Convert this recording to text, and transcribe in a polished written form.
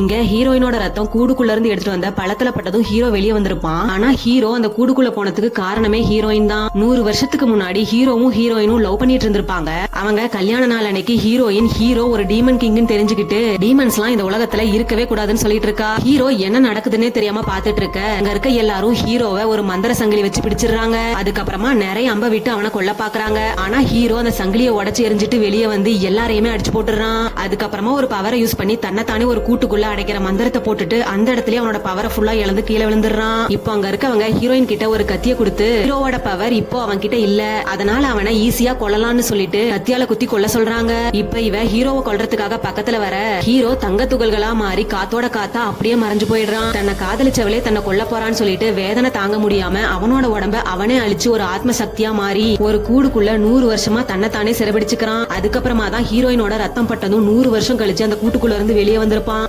இங்க ஹீரோயினோட ரத்தம் கூடுக்குள்ள இருந்து எடுத்துட்டு வந்த பழத்துல பட்டதும் ஹீரோ வெளியே வந்திருப்பான். ஆனா ஹீரோ அந்த கூடுக்குள்ள போனதுக்கு காரணமே ஹீரோயின் தான். 100 வருஷத்துக்கு முன்னாடி ஹீரோவும் ஹீரோயினும் லவ் பண்ணிட்டு இருந்திருப்பாங்க. அவங்க கல்யாண நாள் அன்னைக்கு ஹீரோயின் ஹீரோ ஒரு டீமன் கிங்னு தெரிஞ்சுக்கிட்டு டீமன்ஸ் எல்லாம் இந்த உலகத்துல இருக்கவே கூடாதுன்னு சொல்லிட்டு இருக்கா. ஹீரோ என்ன நடக்குதுன்னே தெரியாம பாத்துட்டு இருக்க. அங்க இருக்க எல்லாரும் ஹீரோவை ஒரு மந்திர சங்கிலி வச்சு பிடிச்சிடுறாங்க. அதுக்கப்புறமா நிறைய அம்ப விட்டு அவனை கொல்ல பாக்குறாங்க. ஆனா ஹீரோ அந்த சங்கிலியை உடைச்சு எரிஞ்சிட்டு வெளியே வந்து எல்லாரையுமே அடிச்சு போட்டுறான். அதுக்கப்புறமா ஒரு பவரை யூஸ் பண்ணி தன்னைத்தானே ஒரு கூட்டுக்குள்ள அடைக்கிற மந்திரத்தை போட்டுட்டு அந்த இடத்துல அவனோட பவரை ஃபுல்லா இழந்து கீழே விழுந்துடுறான். இப்போ அங்க இருக்கவங்க ஹீரோயின் கிட்ட ஒரு கத்திய கொடுத்து ஹீரோவோட பவர் இப்போ அவன் கிட்ட இல்ல, அதனால அவனை ஈஸியா கொல்லலாம்னு சொல்லிட்டு கத்தியால குத்தி கொல்ல சொல்றாங்க. இப்ப இவ ஹீரோவை கொல்றதுக்காக பக்கத்துல வர ஹீரோ தங்க துகள்களா மாறி காத்தோட காத்தா அப்படியே மறைஞ்சு போயிடுறான். தன்னை காதலிச்சவளே தன்னை கொல்ல போறான்னு சொல்லிட்டு வேதனை தாங்க முடியாம அவனோட உடம்ப அவனே அழிச்சு ஒரு ஆத்ம சக்தியா மாறி ஒரு கூடுக்குள்ள 100 வருஷமா தன்னைத்தானே சிறபிடிச்சுக்கிறான். அதுக்கப்புறமா தான் ஹீரோயினோட ரத்தம் பட்டதும் 100 வருஷம் கழிச்சு அந்த கூட்டுக்குள்ள இருந்து வெளியே வந்திருப்பான்.